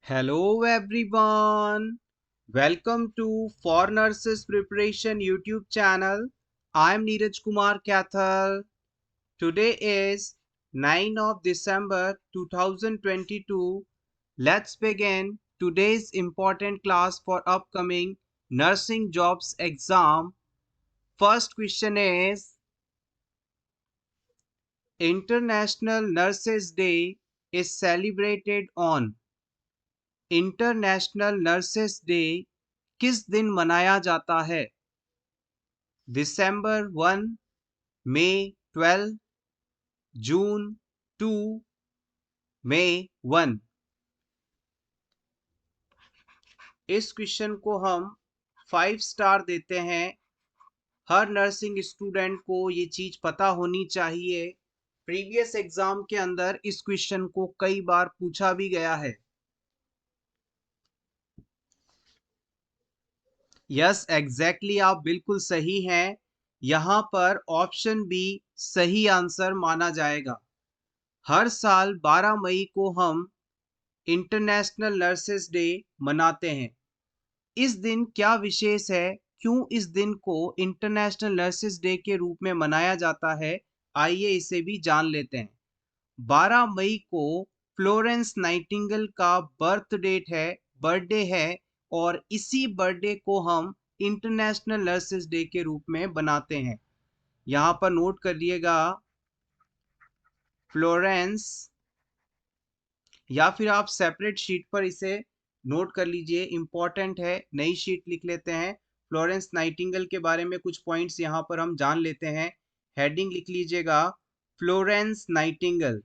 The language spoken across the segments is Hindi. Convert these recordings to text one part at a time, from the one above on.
Hello everyone. Welcome to For Nurses Preparation YouTube channel. I'm Neeraj Kumar Kathal. Today is 9 of December 2022. Let's begin today's important class for upcoming nursing jobs exam. First question is International Nurses Day is celebrated on international nurses day किस दिन मनाया जाता है? दिसंबर 1, मई 12, जून 2, मई 1। इस क्वेश्चन को हम 5 स्टार देते हैं। हर नर्सिंग स्टूडेंट को ये चीज पता होनी चाहिए। प्रीवियस एग्जाम के अंदर इस क्वेश्चन को कई बार पूछा भी गया है। यस एग्जैक्टली आप बिल्कुल सही हैं। यहाँ पर ऑप्शन बी सही आंसर माना जाएगा। हर साल 12 मई को हम इंटरनेशनल नर्सेस डे मनाते हैं। इस दिन क्या विशेष है? क्यों इस दिन को इंटरनेशनल नर्सेस डे के रूप में मनाया जाता है? आइए इसे भी जान लेते हैं। 12 मई को फ्लोरेंस नाइटिंगेल का बर्थडे है और इसी बर्थडे को हम इंटरनेशनल नर्सेस डे के रूप में बनाते हैं। यहाँ पर नोट कर लिएगा फ्लोरेंस, या फिर आप सेपरेट शीट पर इसे नोट कर लीजिए, इंपॉर्टेंट है। नई शीट लिख लेते हैं। फ्लोरेंस नाइटिंगेल के बारे में कुछ पॉइंट्स यहाँ पर हम जान लेते हैं। हेडिंग लिख लीजिएगा फ्लोरेंस नाइटिंगेल।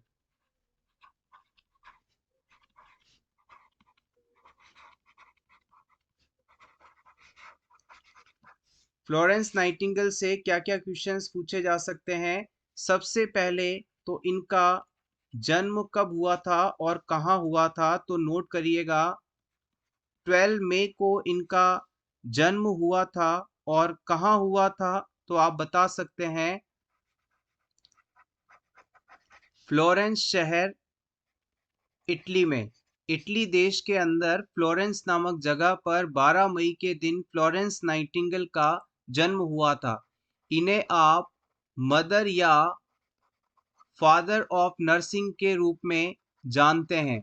फ्लोरेंस नाइटिंगेल से क्या क्या क्वेश्चंस पूछे जा सकते हैं? सबसे पहले तो इनका जन्म कब हुआ था और कहाँ हुआ था, तो नोट करिएगा 12 मई को इनका जन्म हुआ था और कहाँ हुआ था, तो आप बता सकते हैं फ्लोरेंस शहर, इटली में। इटली देश के अंदर फ्लोरेंस नामक जगह पर 12 मई के दिन फ्लोरेंस नाइटिंगेल का जन्म हुआ था। इन्हें आप मदर या फादर ऑफ नर्सिंग के रूप में जानते हैं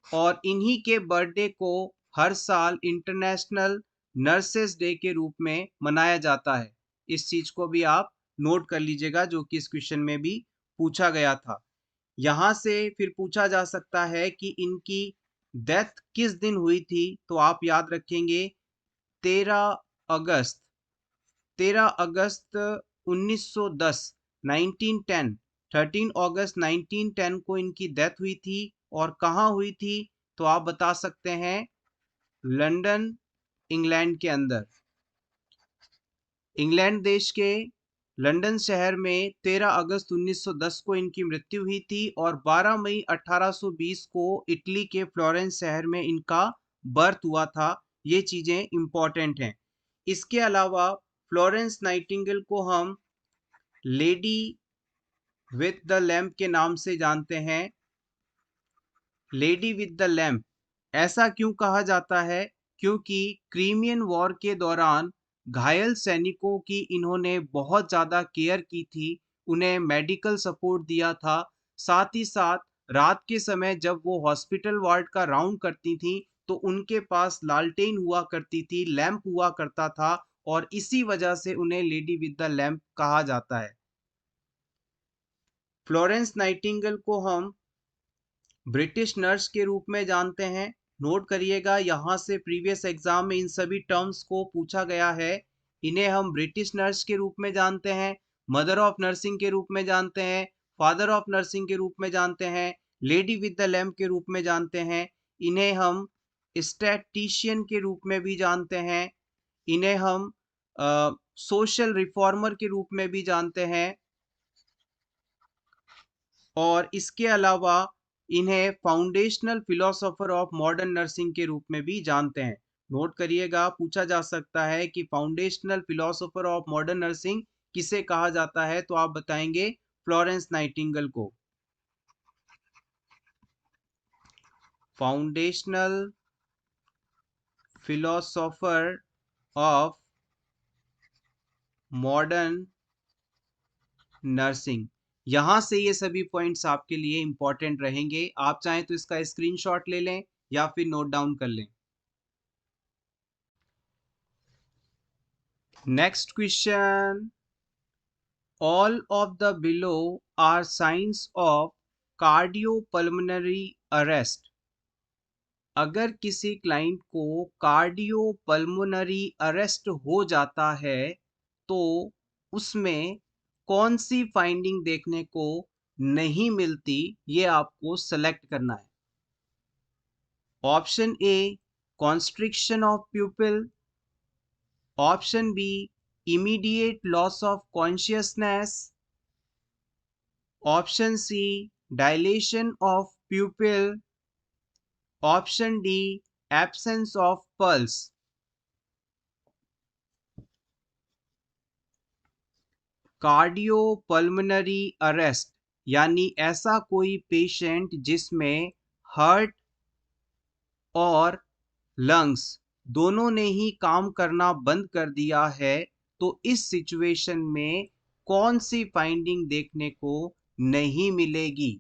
और इन्हीं के बर्थडे को हर साल इंटरनेशनल नर्सेस डे के रूप में मनाया जाता है। इस चीज को भी आप नोट कर लीजिएगा, जो कि इस क्वेश्चन में भी पूछा गया था। यहाँ से फिर पूछा जा सकता है कि इनकी डेथ किस दिन हुई थी, तो आप याद रखेंगे 13 अगस्त 13 अगस्त 1910 1910 13 अगस्त 1910 को इनकी डेथ हुई थी। और कहाँ हुई थी, तो आप बता सकते हैं लंदन, इंग्लैंड के अंदर। इंग्लैंड देश के लंदन शहर में 13 अगस्त 1910 को इनकी मृत्यु हुई थी और 12 मई 1820 को इटली के फ्लोरेंस शहर में इनका बर्थ हुआ था। ये चीजें इंपॉर्टेंट हैं। इसके अलावा फ्लोरेंस नाइटिंगेल को हम लेडी विथ द लैम्प के नाम से जानते हैं। लेडी विथ द लैम्प ऐसा क्यों कहा जाता है? क्योंकि क्रीमियन वॉर के दौरान घायल सैनिकों की इन्होंने बहुत ज़्यादा केयर की थी, उन्हें मेडिकल सपोर्ट दिया था। साथ ही साथ रात के समय जब वो हॉस्पिटल वार्ड का राउंड करती थी, तो उनके पास लालटेन हुआ करती थी, लैंप हुआ करता था और इसी वजह से उन्हें लेडी विद द लैंप कहा जाता है। फ्लोरेंस नाइटिंगेल को हम ब्रिटिश नर्स के रूप में जानते हैं। नोट करिएगा, यहाँ से प्रीवियस एग्जाम में इन सभी टर्म्स को पूछा गया है। इन्हें हम ब्रिटिश नर्स के रूप में जानते हैं, मदर ऑफ नर्सिंग के रूप में जानते हैं, फादर ऑफ नर्सिंग के रूप में जानते हैं, लेडी विद द लैम्प के रूप में जानते हैं। इन्हें हम स्टैटिशियन के रूप में भी जानते हैं। इन्हें हम सोशल रिफॉर्मर के रूप में भी जानते हैं और इसके अलावा इन्हें foundational philosopher of modern nursing के रूप में भी जानते हैं। नोट करिएगा, पूछा जा सकता है कि foundational philosopher of modern nursing किसे कहा जाता है, तो आप बताएंगे फ्लोरेंस नाइटिंगेल को। Foundational philosopher of modern nursing. यहां से ये सभी पॉइंट्स आपके लिए इंपॉर्टेंट रहेंगे। आप चाहें तो इसका स्क्रीनशॉट ले लें या फिर नोट डाउन कर लें। Next question, all of the below are signs of cardiopulmonary arrest। अगर किसी क्लाइंट को कार्डियोपल्मोनरी अरेस्ट हो जाता है तो उसमें कौन सी फाइंडिंग देखने को नहीं मिलती, ये आपको सेलेक्ट करना है। Option A, constriction of pupil. Option B, immediate loss of consciousness. Option C, dilation of pupil. Option D, absence of pulse. Cardiopulmonary arrest यानी ऐसा कोई पेशेंट जिसमें हार्ट और लंग्स दोनों ने ही काम करना बंद कर दिया है, तो इस सिचुएशन में कौन सी फाइंडिंग देखने को नहीं मिलेगी।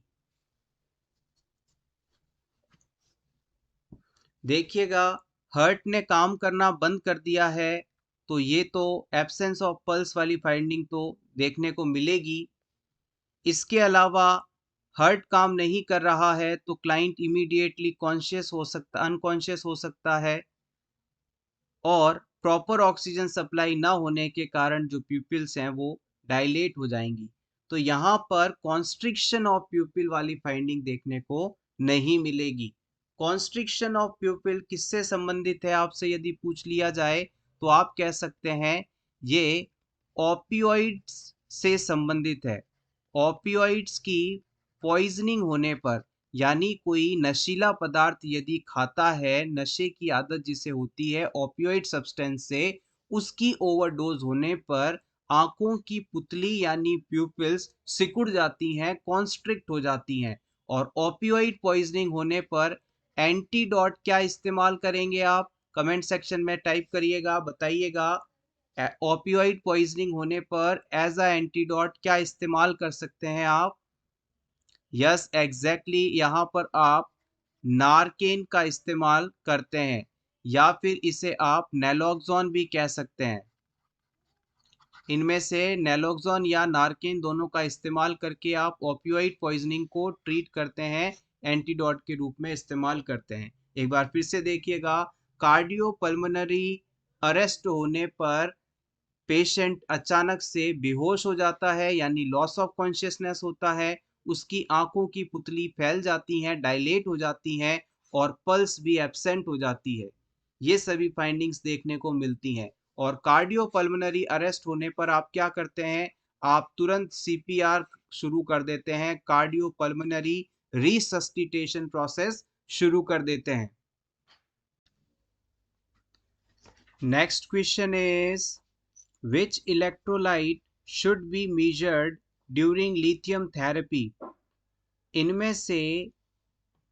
देखिएगा, हार्ट ने काम करना बंद कर दिया है तो ये तो एब्सेंस ऑफ पल्स वाली फाइंडिंग तो देखने को मिलेगी। इसके अलावा हार्ट काम नहीं कर रहा है तो क्लाइंट इमीडिएटली कॉन्शियस हो सकता, अनकॉन्शियस हो सकता है, और प्रॉपर ऑक्सीजन सप्लाई ना होने के कारण जो प्यूपिल्स हैं वो डायलेट हो जाएंगी। तो यहाँ पर कॉन्स्ट्रिक्शन ऑफ प्यूपिल वाली फाइंडिंग देखने को नहीं मिलेगी। कॉन्स्ट्रिक्शन ऑफ प्यूपिल किससे संबंधित है आपसे यदि पूछ लिया जाए तो आप कह सकते हैं ये ओपियोइड्स से संबंधित है। ओपियोइड्स की पॉइजनिंग होने पर, यानी कोई नशीला पदार्थ यदि खाता है, नशे की आदत जिसे होती है ओपियोइड सब्सटेंस से, उसकी ओवरडोज होने पर आंखों की पुतली यानी प्यूपिल्स सिकुड़ जाती हैं, कॉन्स्ट्रिक्ट हो जाती हैं। और ओपियोइड पॉइजनिंग होने पर एंटीडोट क्या इस्तेमाल करेंगे आप? कमेंट सेक्शन में टाइप करिएगा, बताइएगा। ओपियोइड पॉइजनिंग होने पर एज अ एंटीडोट क्या इस्तेमाल कर सकते हैं आप? यस, एग्जैक्टली, यहाँ पर आप नारकेन का इस्तेमाल करते हैं, या फिर इसे आप नैलोक्सोन भी कह सकते हैं। इनमें से नैलोक्सोन या नारकेन दोनों का इस्तेमाल करके आप ओपियोइड पॉइजनिंग को ट्रीट करते हैं, एंटीडोट के रूप में इस्तेमाल करते हैं। एक बार फिर से देखिएगा, कार्डियोपल्मोनरी अरेस्ट होने पर पेशेंट अचानक से बेहोश हो जाता है यानी लॉस ऑफ कॉन्शियसनेस होता है, उसकी आंखों की पुतली फैल जाती हैं, डायलेट हो जाती हैं, और पल्स भी एब्सेंट हो जाती है। ये सभी फाइंडिंग्स देखने को मिलती हैं। और कार्डियोपल्मोनरी अरेस्ट होने पर आप क्या करते हैं? आप तुरंत सीपीआर शुरू कर देते हैं, कार्डियोपल्मोनरी रिसस्टिटेशन प्रोसेस शुरू कर देते हैं। Next question is, which electrolyte should be measured during lithium therapy? इनमें से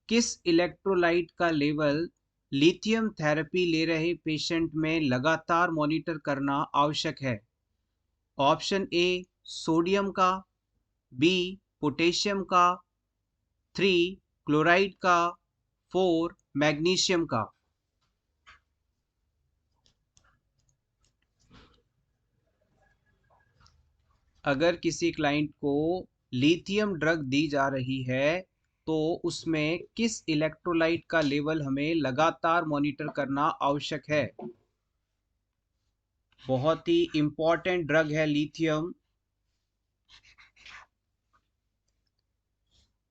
किस इलेक्ट्रोलाइट का लेवल लिथियम थेरेपी ले रहे पेशेंट में लगातार मॉनिटर करना आवश्यक है? ऑप्शन ए, सोडियम का। बी, पोटेशियम का। 3, क्लोराइड का। 4, मैग्नीशियम का। अगर किसी क्लाइंट को लिथियम ड्रग दी जा रही है तो उसमें किस इलेक्ट्रोलाइट का लेवल हमें लगातार मॉनिटर करना आवश्यक है? बहुत ही इंपॉर्टेंट ड्रग है lithium.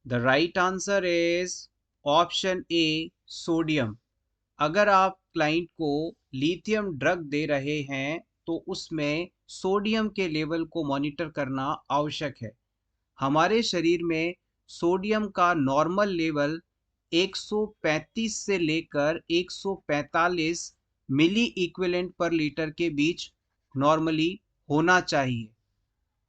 The right answer is option A, sodium. अगर आप क्लाइंट को लिथियम ड्रग दे रहे हैं तो उसमें सोडियम के लेवल को मॉनिटर करना आवश्यक है। हमारे शरीर में सोडियम का नॉर्मल लेवल 135 से लेकर 145 मिली इक्विवेलेंट पर लीटर के बीच नॉर्मली होना चाहिए।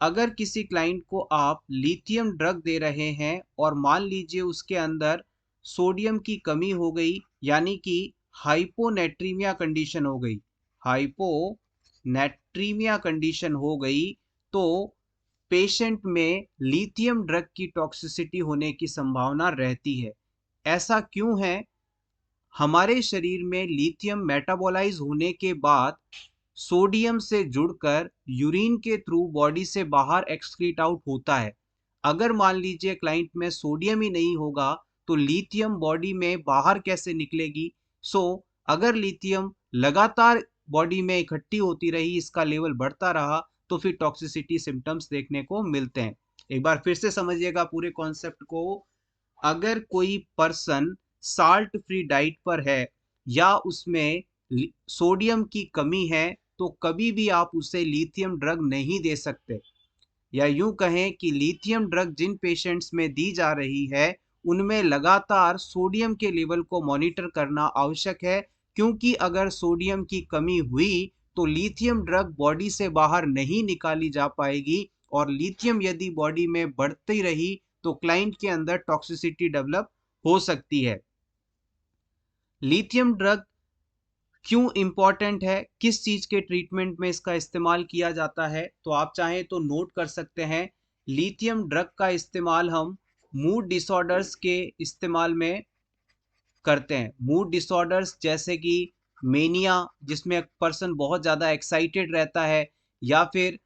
अगर किसी क्लाइंट को आप लिथियम ड्रग दे रहे हैं और मान लीजिए उसके अंदर सोडियम की कमी हो गई, यानी कि हाइपोनेट्रीमिया कंडीशन हो गई, हाइपोनेट्रीमिया कंडीशन हो गई, तो पेशेंट में लिथियम ड्रग की टॉक्सिसिटी होने की संभावना रहती है। ऐसा क्यों है? हमारे शरीर में लिथियम मेटाबोलाइज होने के बाद सोडियम से जुड़कर यूरिन के थ्रू बॉडी से बाहर एक्सक्रीट आउट होता है। अगर मान लीजिए क्लाइंट में सोडियम ही नहीं होगा तो लिथियम बॉडी में बाहर कैसे निकलेगी? अगर लिथियम लगातार बॉडी में इकट्ठी होती रही, इसका लेवल बढ़ता रहा, तो फिर टॉक्सिसिटी सिम्टम्स देखने को मिलते हैं। एक बार फिर से समझिएगा पूरे कॉन्सेप्ट को। अगर कोई पर्सन साल्ट फ्री डाइट पर है या उसमें सोडियम की कमी है, तो कभी भी आप उसे लिथियम ड्रग नहीं दे सकते। या यूं कहें कि लिथियम ड्रग जिन पेशेंट्स में दी जा रही है उनमें लगातार सोडियम के लेवल को मॉनिटर करना आवश्यक है, क्योंकि अगर सोडियम की कमी हुई तो लिथियम ड्रग बॉडी से बाहर नहीं निकाली जा पाएगी, और लिथियम यदि बॉडी में बढ़ती रही तो क्लाइंट के अंदर टॉक्सिसिटी डेवलप हो सकती है। लिथियम ड्रग क्यों इंपॉर्टेंट है, किस चीज के ट्रीटमेंट में इसका इस्तेमाल किया जाता है, तो आप चाहें तो नोट कर सकते हैं। लिथियम ड्रग का इस्तेमाल हम मूड डिसऑर्डर्स के इस्तेमाल में करते हैं। मूड डिसऑर्डर्स जैसे कि मेनिया, जिसमें पर्सन बहुत ज़्यादा एक्साइटेड रहता है, या फिर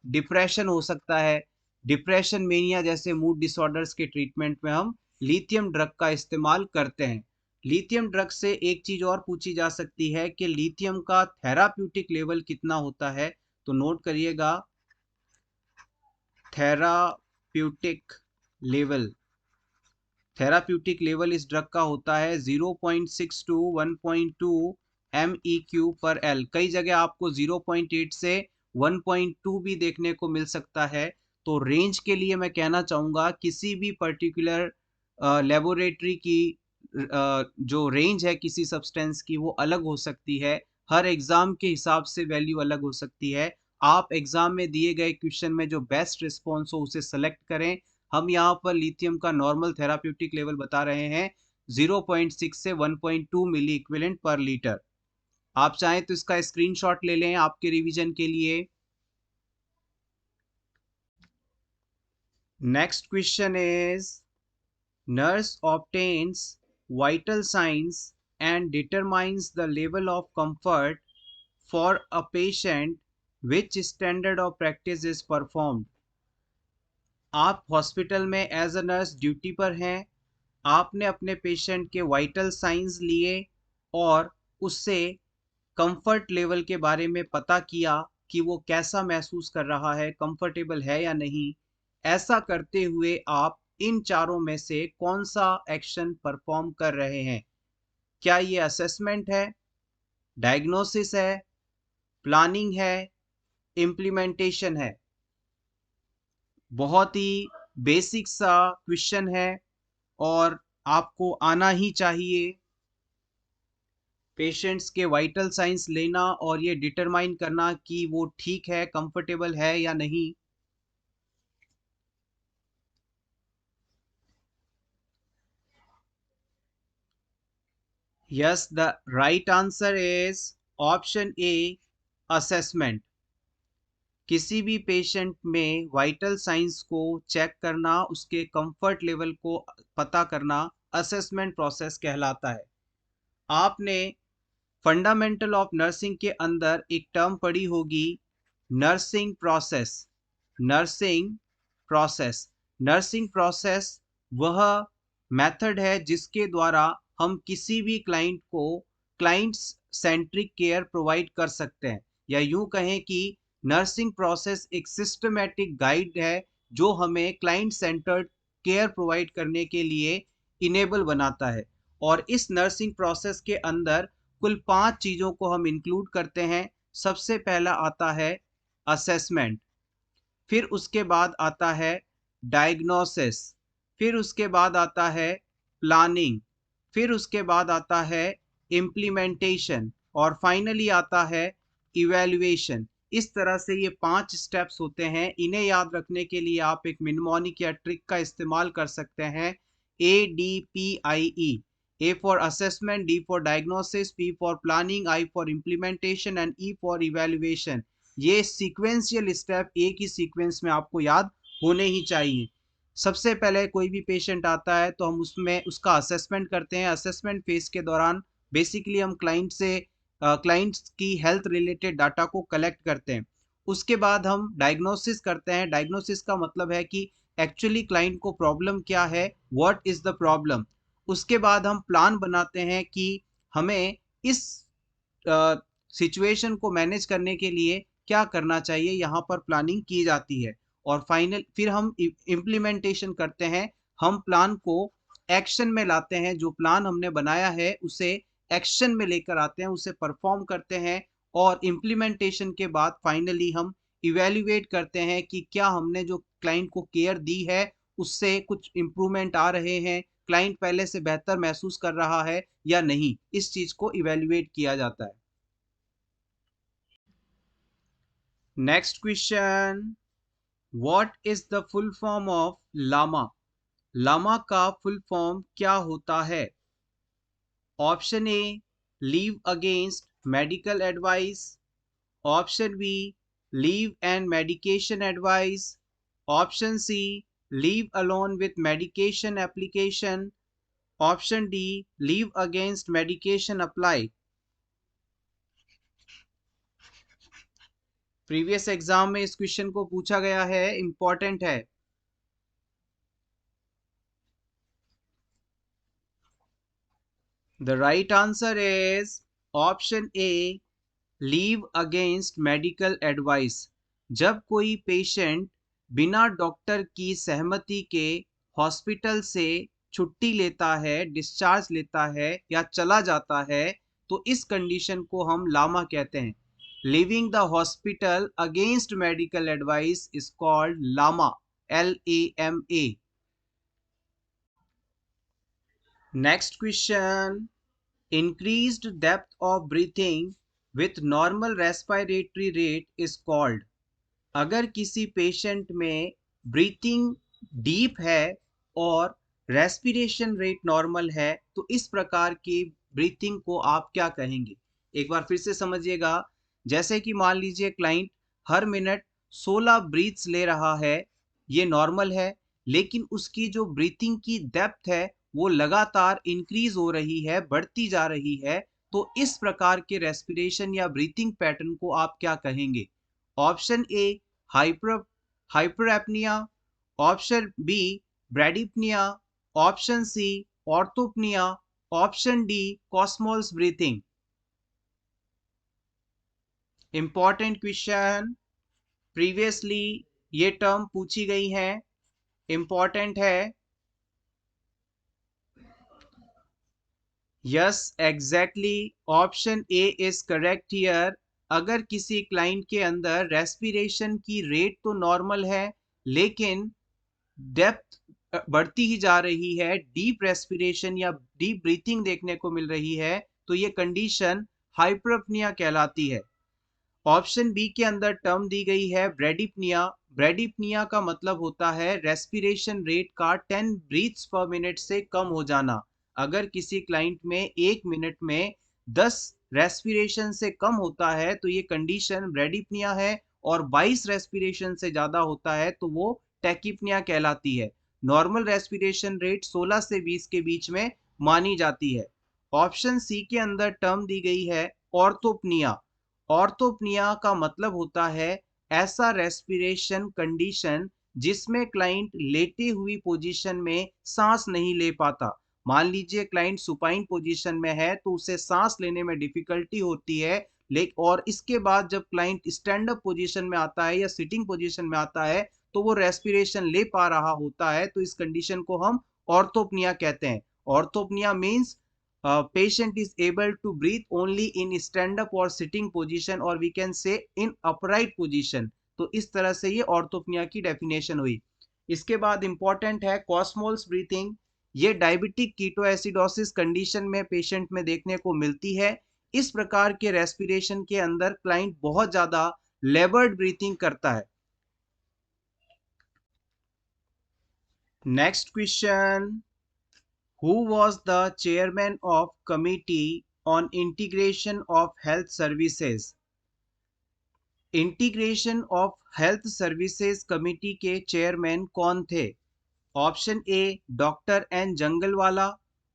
डिप्रेशन हो सकता है। डिप्रेशन, मेनिया जैसे मूड डिसऑर्डर्स के ट्रीटमेंट में हम लिथियम ड्रग का इस्तेमाल करते हैं। लिथियम ड्रग से एक चीज़ और पूछी जा सकती है कि लिथियम का थेराप्यूटिक लेवल कितना होता है, तो नोट करिएगा, थेराप्यूटिक लेवल, थेराप्यूटिक लेवल इस ड्रग का होता है 0.6 टू 1.2 MEQ पर एल। कई जगह आपको 0.8 से 1.2 भी देखने को मिल सकता है। तो रेंज के लिए मैं कहना चाहूँगा किसी भी पर्टिकुलर लेबोरेटरी की जो रेंज है किसी सब्सटेंस की वो अलग हो सकती है। हर एग्ज़ाम के हिसाब से वैल्यू अलग हो सकती है। आप एग्ज़ाम में दिए गए क्वेश्चन में जो बेस्ट रिस्पॉन्स हो उसे सेलेक्ट करें। हम यहाँ पर लिथियम का नॉर्मल थेराप्यूटिक लेवल बता रहे हैं 0.6 से 1.2 मिली इक्विवेलेंट पर लीटर। आप चाहें तो इसका स्क्रीनशॉट ले लें आपके रिवीजन के लिए। Next question is, nurse obtains vital signs and determines the level of comfort for a patient, which standard of practice is performed? आप हॉस्पिटल में एज अ नर्स ड्यूटी पर हैं, आपने अपने पेशेंट के वाइटल साइंस लिए और उससे कंफर्ट लेवल के बारे में पता किया कि वो कैसा महसूस कर रहा है, कंफर्टेबल है या नहीं। ऐसा करते हुए आप इन चारों में से कौन सा एक्शन परफॉर्म कर रहे हैं? क्या ये असेसमेंट है, डायग्नोसिस है, प्लानिंग है, इम्प्लीमेंटेशन है? बहुत ही बेसिक सा क्वेश्चन है और आपको आना ही चाहिए। पेशेंट्स के वाइटल साइंस लेना और ये डिटरमाइन करना कि वो ठीक है, कंफर्टेबल है या नहीं। Yes, the right answer is option A, assessment. किसी भी पेशेंट में वाइटल साइंस को चेक करना, उसके कंफर्ट लेवल को पता करना असेसमेंट प्रोसेस कहलाता है। आपने फंडामेंटल ऑफ नर्सिंग के अंदर एक टर्म पढ़ी होगी, nursing process. Nursing process, nursing process वह मेथड है जिसके द्वारा हम किसी भी क्लाइंट को क्लाइंट सेंट्रिक केयर प्रोवाइड कर सकते हैं, या यूं कहें कि नर्सिंग प्रोसेस एक सिस्टमेटिक गाइड है जो हमें क्लाइंट सेंटर्ड केयर प्रोवाइड करने के लिए इनेबल बनाता है। और इस नर्सिंग प्रोसेस के अंदर कुल 5 चीज़ों को हम इंक्लूड करते हैं। सबसे पहला आता है असेसमेंट, फिर उसके बाद आता है डायग्नोसिस, फिर उसके बाद आता है प्लानिंग, फिर उसके बाद आता है इम्प्लीमेंटेशन, और फाइनली आता है इवैल्यूएशन। इस तरह से ये 5 स्टेप्स होते हैं। इन्हें याद रखने के लिए आप एक निमोनिक या ट्रिक का इस्तेमाल कर सकते हैं। ADPIE. A for assessment, D for diagnosis, P for planning, I for implementation and E for evaluation. ये सीक्वेंशियल स्टेप एक ही सीक्वेंस में आपको याद होने ही चाहिए। सबसे पहले कोई भी पेशेंट आता है तो हम उसमें उसका असेसमेंट करते हैं। असेसमेंट फेज के दौरान बेसिकली हम क्लाइंट्स की हेल्थ रिलेटेड डाटा को कलेक्ट करते हैं। उसके बाद हम डायग्नोसिस करते हैं। डायग्नोसिस का मतलब है कि एक्चुअली क्लाइंट को प्रॉब्लम क्या है, व्हाट इज द प्रॉब्लम। उसके बाद हम प्लान बनाते हैं कि हमें इस सिचुएशन को मैनेज करने के लिए क्या करना चाहिए, यहाँ पर प्लानिंग की जाती है। और फाइनल फिर हम इम्प्लीमेंटेशन करते हैं। हम प्लान को एक्शन में लाते हैं। जो प्लान हमने बनाया है उसे एक्शन में लेकर आते हैं, उसे परफॉर्म करते हैं। और इम्प्लीमेंटेशन के बाद फाइनली हम इवेल्युएट करते हैं कि क्या हमने जो क्लाइंट को केयर दी है उससे कुछ इम्प्रूवमेंट आ रहे हैं, क्लाइंट पहले से बेहतर महसूस कर रहा है या नहीं। इस चीज को इवेल्युएट किया जाता है। Next question, what is the full form of LAMA? LAMA का फुल फॉर्म क्या होता है? Option A, leave against medical advice. Option B, leave and medication advice. Option C, leave alone with medication application. Option D, leave against medication apply. Previous exam में इस क्वेश्चन को पूछा गया है, इंपॉर्टेंट है। The right answer is option A, leave against medical advice. जब कोई पेशेंट बिना डॉक्टर की सहमति के हॉस्पिटल से छुट्टी लेता है, डिस्चार्ज लेता है या चला जाता है, तो इस कंडीशन को हम लामा कहते हैं। Leaving the hospital against medical advice is called LAMA, LAMA। Next question, increased depth of breathing with normal respiratory rate is called। अगर किसी पेशेंट में ब्रीथिंग डीप है और रेस्पिरेशन रेट नॉर्मल है तो इस प्रकार की ब्रीथिंग को आप क्या कहेंगे? एक बार फिर से समझिएगा। जैसे कि मान लीजिए क्लाइंट हर मिनट 16 ब्रीथ्स ले रहा है, ये नॉर्मल है, लेकिन उसकी जो ब्रीथिंग की डेप्थ है वो लगातार इंक्रीज हो रही है, बढ़ती जा रही है। तो इस प्रकार के रेस्पिरेशन या ब्रीथिंग पैटर्न को आप क्या कहेंगे? Option A, hyper hyperpnoea. Option B, bradypnoea. Option C, orthopnoea. Option D, Kussmaul's breathing. Important question, previously ये टर्म पूछी गई है, इंपॉर्टेंट है। Yes, exactly, option A is correct here. अगर किसी क्लाइंट के अंदर रेस्पिरेशन की रेट तो नॉर्मल है लेकिन डेप्थ बढ़ती ही जा रही है, डीप रेस्पिरेशन या डीप ब्रीथिंग देखने को मिल रही है, तो ये कंडीशन हाइपरअपनिया कहलाती है। ऑप्शन बी के अंदर टर्म दी गई है ब्रेडिपनिया। ब्रेडिपनिया का मतलब होता है रेस्पिरेशन रेट का 10 ब्रीथ्स पर मिनट से कम हो जाना। अगर किसी क्लाइंट में एक मिनट में 10 रेस्पिरेशन से कम होता है तो ये कंडीशन ब्रेडिपनिया है, और 22 रेस्पिरेशन से ज्यादा होता है तो वो टैकिपनिया कहलाती है। नॉर्मल रेस्पिरेशन रेट 16 से 20 के बीच में मानी जाती है। ऑप्शन सी के अंदर टर्म दी गई है ऑर्थोपनिया। ऑर्थोपनिया का मतलब होता है ऐसा रेस्पिरेशन कंडीशन जिसमें क्लाइंट लेटी हुई पोजीशन में सांस नहीं ले पाता। मान लीजिए क्लाइंट सुपाइन पोजीशन में है तो उसे सांस लेने में डिफिकल्टी होती है, लेकिन और इसके बाद जब क्लाइंट स्टैंड अप पोजीशन में आता है या सिटिंग पोजीशन में आता है तो वो रेस्पिरेशन ले पा रहा होता है, तो इस कंडीशन को हम ऑर्थोपनिया कहते हैं। Orthopnoea means patient is able to breathe only in stand up or sitting position, or we can say in upright position। तो इस तरह से ये ऑर्थोपनिया की डेफिनेशन हुई। इसके बाद इंपॉर्टेंट है कॉस्मोल्स ब्रीथिंग। ये डायबिटिक कीटोएसिडोसिस कंडीशन में पेशेंट में देखने को मिलती है। इस प्रकार के रेस्पिरेशन के अंदर क्लाइंट बहुत ज्यादा लेबर्ड ब्रीथिंग करता है। Next question, Who was the chairman of Committee on Integration of Health Services? Integration of health services committee के चेयरमैन कौन थे? Option A doctor N Jangalwala,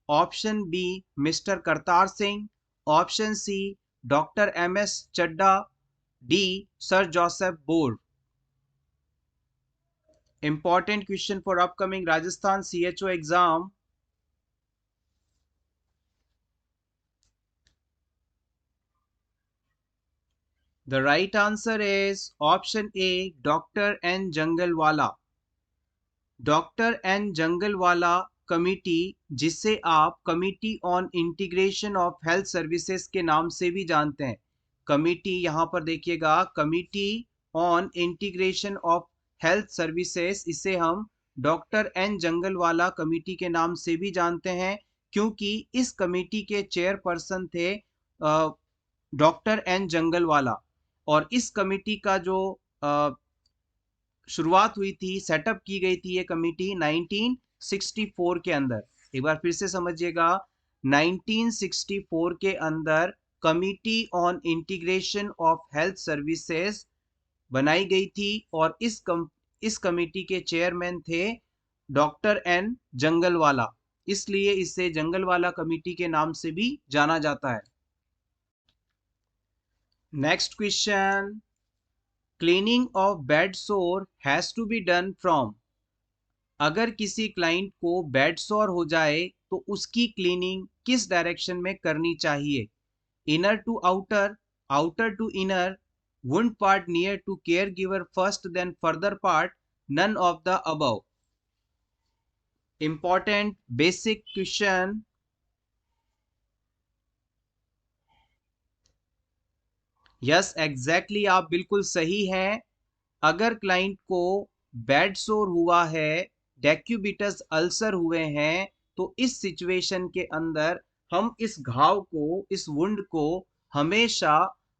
option B mister Kartar Singh, option C doctor M S Chadda, D sir Joseph बोर्ड। Important question for upcoming Rajasthan CHO exam. The right answer is option A, Dr. N. Jangalwala. Doctor N Jangalwala committee, जिसे आप committee on integration of health services के नाम से भी जानते हैं। कमिटी यहाँ पर देखिएगा, committee on integration of health services, इसे हम डॉक्टर एन जंगलवाला कमिटी के नाम से भी जानते हैं, क्योंकि इस कमिटी के चेयरपर्सन थे डॉक्टर एन जंगलवाला। और इस कमिटी का जो शुरुआत हुई थी, सेटअप की गई थी ये कमिटी 1964 के अंदर। एक बार फिर से समझिएगा, 1964 के अंदर committee on integration of health services बनाई गई थी और इस कमिटी के चेयरमैन थे डॉक्टर एन जंगलवाला, इसलिए इसे जंगलवाला कमिटी के नाम से भी जाना जाता है। Next question, cleaning of bed sore has to be done from. अगर किसी क्लाइंट को बेड सोर हो जाए तो उसकी क्लीनिंग किस डायरेक्शन में करनी चाहिए? Inner to outer, outer to inner, wound part near to care giver first then further part, none of the above. Important basic question. Yes exactly, आप बिल्कुल सही हैं। अगर क्लाइंट को बेड सोर हुआ है, डेक्यूबिटस अल्सर हुए हैं, तो इस सिचुएशन के अंदर हम इस घाव को, इस वुंड को हमेशा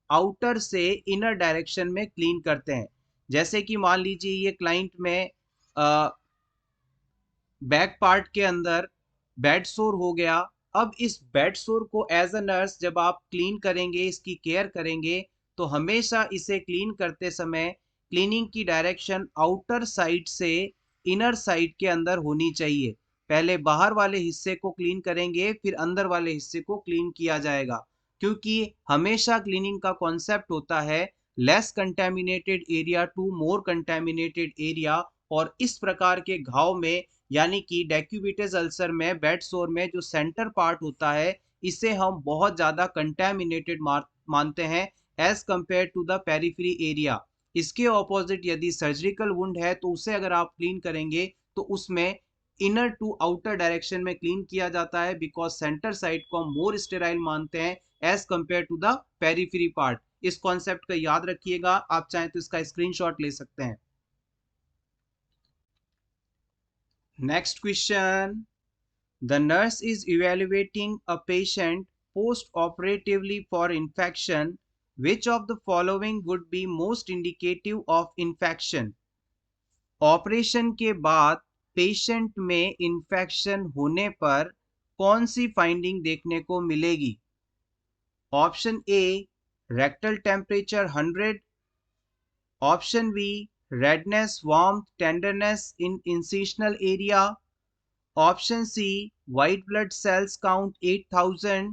आउटर से इनर डायरेक्शन में क्लीन करते हैं। जैसे कि मान लीजिए ये क्लाइंट में बैक पार्ट के अंदर बेड सोर हो गया। अब इस बेड सोर को एज अ नर्स जब आप क्लीन करेंगे, इसकी केयर करेंगे, तो हमेशा इसे क्लीन करते समय क्लीनिंग की डायरेक्शन आउटर साइड से इनर साइड के अंदर होनी चाहिए। पहले बाहर वाले हिस्से को क्लीन करेंगे, फिर अंदर वाले हिस्से को क्लीन किया जाएगा, क्योंकि हमेशा क्लीनिंग का कॉन्सेप्ट होता है less contaminated area to more contaminated area. और इस प्रकार के घाव में, यानी कि डेक्यूबिटस अल्सर में, बेड सोर में जो सेंटर पार्ट होता है, इसे हम बहुत ज़्यादा कंटेमिनेटेड मानते हैं as compare to the periphery area. इसके ऑपोजिट यदि सर्जिकल वुंड है तो उसे अगर आप क्लीन करेंगे तो उसमें इनर टू आउटर डायरेक्शन में क्लीन किया जाता है, बिकॉज सेंटर साइड को हम मोर स्टेराइल मानते हैं as compare to the periphery part. इस कॉन्सेप्ट का याद रखिएगा, आप चाहें तो इसका स्क्रीनशॉट ले सकते हैं। Next question, the nurse is evaluating a patient post-operatively for infection. Which of the following would be most indicative of infection? Operation के बाद पेशेंट में इन्फेक्शन होने पर कौन सी फाइंडिंग देखने को मिलेगी? Option A rectal temperature 100, option B redness, warmth, tenderness in incisional area, option C white blood cells count 8000,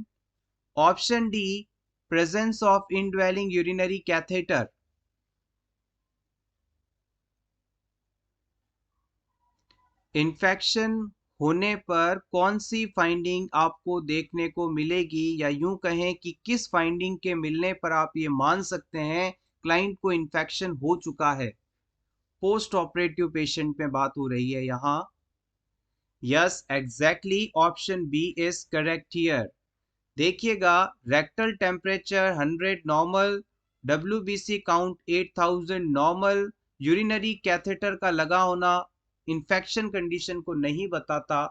option D presence of indwelling urinary catheter। Infection होने पर कौन सी फाइंडिंग आपको देखने को मिलेगी, या यूं कहें कि किस फाइंडिंग के मिलने पर आप ये मान सकते हैं क्लाइंट को इन्फेक्शन हो चुका है? पोस्ट ऑपरेटिव पेशेंट में बात हो रही है यहाँ। Yes exactly, option B is correct here. देखिएगा, rectal temperature 100 normal, WBC count 8000 normal, urinary catheter का लगा होना इन्फेक्शन कंडीशन को नहीं बताता।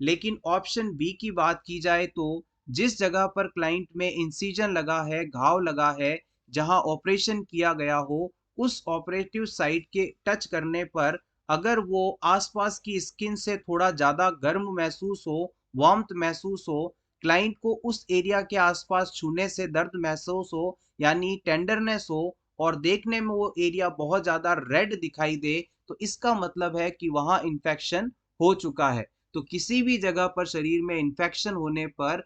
लेकिन ऑप्शन बी की बात की जाए तो जिस जगह पर क्लाइंट में इंसिजन लगा है, घाव लगा है, जहां ऑपरेशन किया गया हो, उस ऑपरेटिव साइट के टच करने पर अगर वो आसपास की स्किन से थोड़ा ज़्यादा गर्म महसूस हो वार्मथ महसूस हो, क्लाइंट को उस एरिया के आसपास छूने से दर्द महसूस हो यानी टेंडरनेस हो और देखने में वो एरिया बहुत ज़्यादा रेड दिखाई दे, तो इसका मतलब है कि वहाँ इन्फेक्शन हो चुका है। तो किसी भी जगह पर शरीर में इन्फेक्शन होने पर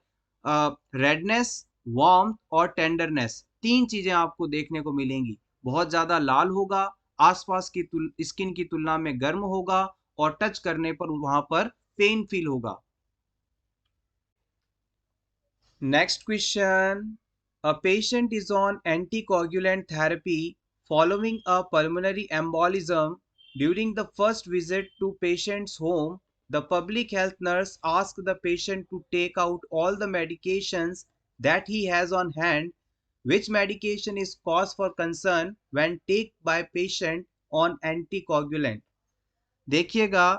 रेडनेस, वार्मथ और टेंडरनेस 3 चीज़ें आपको देखने को मिलेंगी। बहुत ज़्यादा लाल होगा, आसपास की स्किन की तुलना में गर्म होगा और टच करने पर वहाँ पर पेन फील होगा। Next question. A patient is on anticoagulant therapy following a pulmonary embolism. During the first visit to patient's home, the public health nurse asked the patient to take out all the medications that he has on hand. Which medication is cause for concern when taken by patient on anticoagulant? देखिएगा,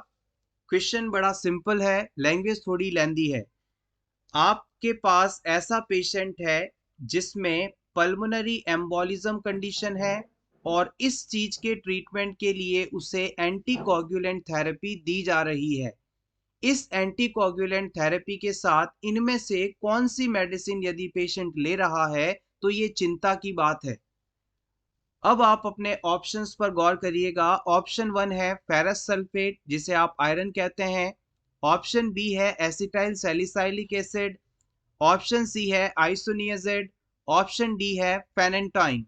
क्वेश्चन बड़ा सिंपल है, लैंग्वेज थोड़ी लेंदी है। आपके पास ऐसा पेशेंट है जिसमें पल्मोनरी एम्बोलिज्म कंडीशन है और इस चीज के ट्रीटमेंट के लिए उसे एंटीकोगुलेंट थेरेपी दी जा रही है। इस एंटीकोगुलेंट थेरेपी के साथ इनमें से कौन सी मेडिसिन यदि पेशेंट ले रहा है तो ये चिंता की बात है। अब आप अपने ऑप्शंस पर गौर करिएगा। ऑप्शन 1 है फेरस सल्फेट जिसे आप आयरन कहते हैं। ऑप्शन बी है acetyl salicylic acid. Option C है आइसोनियाजिड। ऑप्शन डी है phenytoin.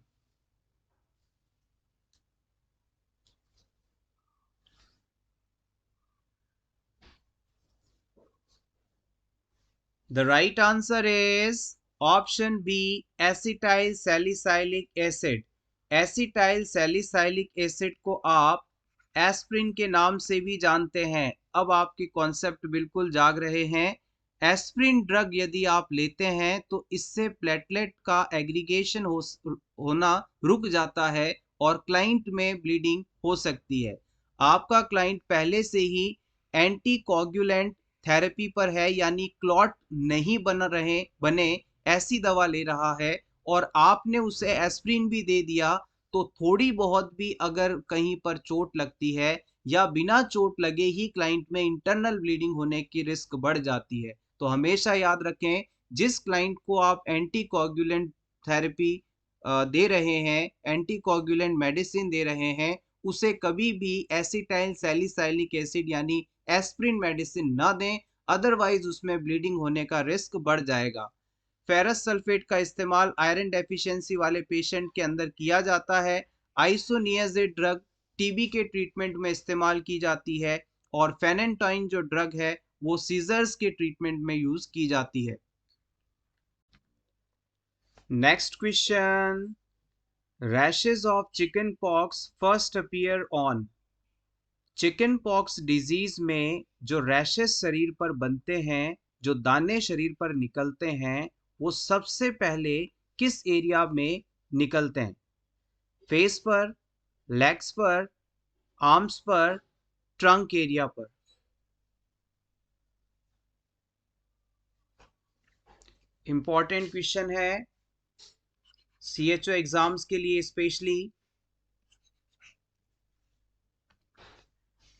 The right answer is option B acetyl salicylic acid. Acetyl salicylic acid को आप एस्प्रिन के नाम से भी जानते हैं। अब आपके कॉन्सेप्ट बिल्कुल जाग रहे हैं। एस्प्रिन ड्रग यदि आप लेते हैं तो इससे प्लेटलेट का एग्रीगेशन होना रुक जाता है और क्लाइंट में ब्लीडिंग हो सकती है। आपका क्लाइंट पहले से ही एंटी कोगुलेंट थेरेपी पर है यानी क्लॉट नहीं बने ऐसी दवा ले रहा है और आपने उसे एस्प्रिन भी दे दिया, तो थोड़ी बहुत भी अगर कहीं पर चोट लगती है या बिना चोट लगे ही क्लाइंट में इंटरनल ब्लीडिंग होने की रिस्क बढ़ जाती है। तो हमेशा याद रखें, जिस क्लाइंट को आप एंटी कोगुलेंट थेरेपी दे रहे हैं, एंटी कोगुलेंट मेडिसिन दे रहे हैं, उसे कभी भी एसिटाइल सैलिसाइलिक एसिड यानी एस्प्रिन मेडिसिन ना दें, अदरवाइज उसमें ब्लीडिंग होने का रिस्क बढ़ जाएगा। फेरस सल्फेट का इस्तेमाल आयरन डेफिशिएंसी वाले पेशेंट के अंदर किया जाता है। आइसोनियाजिड ड्रग टीबी के ट्रीटमेंट में इस्तेमाल की जाती है और फेनेंटाइन जो ड्रग है वो सीजर्स के ट्रीटमेंट में यूज की जाती है। Next question. Rashes of chicken pox first appear on. Chicken pox disease में जो रैशेस शरीर पर बनते हैं, जो दाने शरीर पर निकलते हैं, वो सबसे पहले किस एरिया में निकलते हैं? फेस पर, लेग्स पर, आर्म्स पर, ट्रंक एरिया पर? इंपॉर्टेंट क्वेश्चन है सीएचओ एग्जाम्स के लिए specially.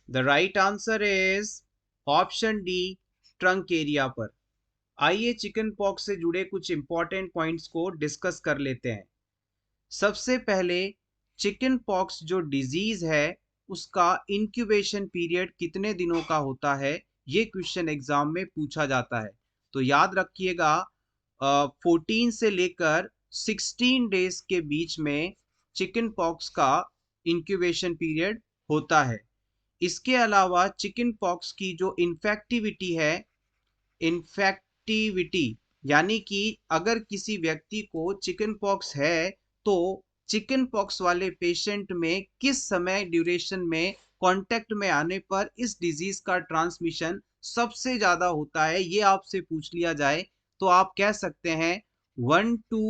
The right answer is option D, trunk area पर। आइए चिकन पॉक्स से जुड़े कुछ इंपॉर्टेंट पॉइंट्स को डिस्कस कर लेते हैं। सबसे पहले, चिकन पॉक्स जो डिजीज है उसका इंक्यूबेशन पीरियड कितने दिनों का होता है, ये क्वेश्चन एग्जाम में पूछा जाता है। तो याद रखिएगा, 14 से लेकर 16 डेज के बीच में चिकन पॉक्स का इंक्यूबेशन पीरियड होता है। इसके अलावा चिकन पॉक्स की जो इन्फेक्टिविटी यानी कि अगर किसी व्यक्ति को चिकन पॉक्स है तो चिकन पॉक्स वाले पेशेंट में किस समय ड्यूरेशन में कांटेक्ट में आने पर इस डिजीज का ट्रांसमिशन सबसे ज्यादा होता है, ये आपसे पूछ लिया जाए तो आप कह सकते हैं 1 to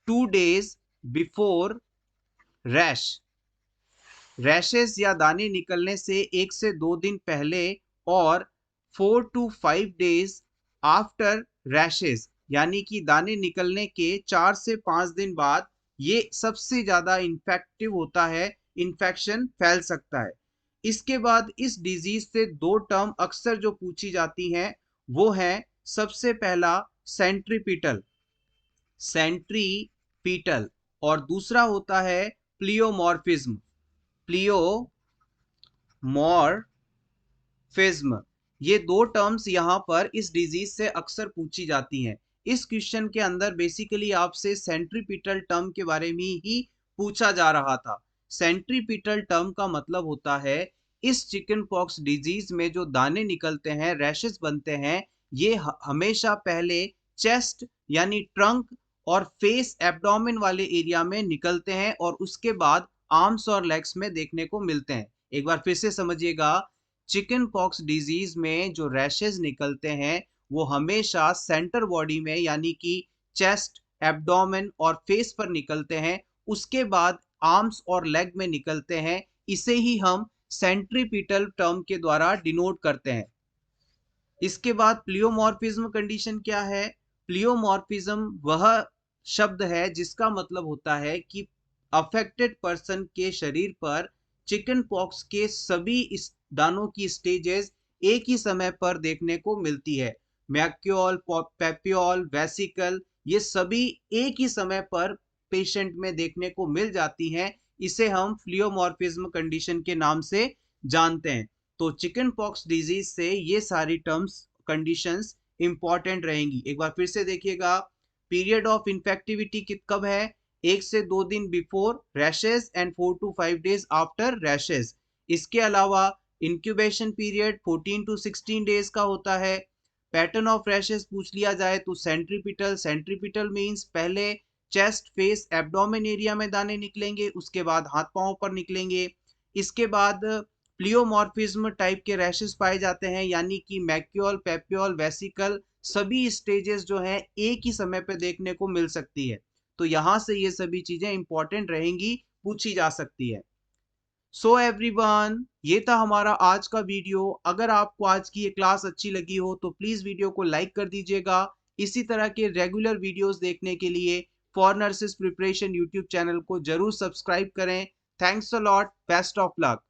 2 days before rash. Rashes या दाने निकलने से 1 से 2 दिन पहले और 4 to 5 days आफ्टर रैशेस यानी कि दाने निकलने के 4 से 5 दिन बाद ये सबसे ज्यादा इन्फेक्टिव होता है, इन्फेक्शन फैल सकता है। इसके बाद इस डिजीज से 2 टर्म अक्सर जो पूछी जाती हैं वो है सबसे पहला सेंट्रीपिटल, सेंट्रीपिटल, और दूसरा होता है प्लियोमॉर्फिज्म, प्लियोमॉर्फिज्म। ये दो टर्म्स यहाँ पर इस डिजीज से अक्सर पूछी जाती हैं। इस क्वेश्चन के अंदर बेसिकली आपसे सेंट्रीपिटल टर्म के बारे में ही पूछा जा रहा था। सेंट्रीपिटल टर्म का मतलब होता है इस चिकन पॉक्स डिजीज में जो दाने निकलते हैं, रैशेस बनते हैं, ये हमेशा पहले चेस्ट यानी ट्रंक और फेस एब्डोमेन वाले एरिया में निकलते हैं और उसके बाद आर्म्स और लेग्स में देखने को मिलते हैं। एक बार फिर से समझिएगा, चिकन पॉक्स डिजीज में जो रैशेज निकलते हैं वो हमेशा सेंटर बॉडी में यानी कि चेस्ट, एब्डोमेन और फेस पर निकलते हैं, उसके बाद आर्म्स और लेग में निकलते हैं। इसे ही हम सेंट्रीपिटल टर्म के द्वारा डिनोट करते हैं। इसके बाद प्लियोमॉर्फिज्म कंडीशन क्या है? प्लियोमॉर्फिज्म वह शब्द है जिसका मतलब होता है कि अफेक्टेड पर्सन के शरीर पर चिकन पॉक्स के सभी इस दानों की स्टेजेस एक ही समय पर देखने को मिलती है। मैक्यूल, पेप्यूल, वेसिकल, ये सभी एक ही समय पर पेशेंट में देखने को मिल जाती हैं। इसे हम प्लियोमॉर्फिज्म कंडीशन के नाम से जानते हैं। तो चिकन पॉक्स डिजीज से ये सारी टर्म्स कंडीशंस इंपॉर्टेंट रहेंगी। एक बार फिर से देखिएगा, पीरियड ऑफ इन्फेक्टिविटी कब है? 1 से 2 दिन before rashes and 4 to 5 days after rashes. इसके अलावा इंक्यूबेशन पीरियड 14 to 16 डेज का होता है। पैटर्न ऑफ रैशेज पूछ लिया जाए तो सेंट्रीपिटल, सेंट्रीपिटल मींस पहले चेस्ट, फेस, एब्डोमेन एरिया में दाने निकलेंगे, उसके बाद हाथ पांव पर निकलेंगे। इसके बाद प्लियोमॉर्फिज्म टाइप के रैशेस पाए जाते हैं, यानी कि मैक्यूल, पेप्यूल, वेसिकल, सभी स्टेजेस जो हैं एक ही समय पे देखने को मिल सकती है। तो यहां से ये सभी चीजें इंपॉर्टेंट रहेंगी, पूछी जा सकती है। सो एवरीवन, ये था हमारा आज का वीडियो। अगर आपको आज की ये क्लास अच्छी लगी हो तो प्लीज वीडियो को लाइक कर दीजिएगा। इसी तरह के रेगुलर वीडियोस देखने के लिए for nurses preparation YouTube channel को जरूर सब्सक्राइब करें। Thanks a lot, best of luck.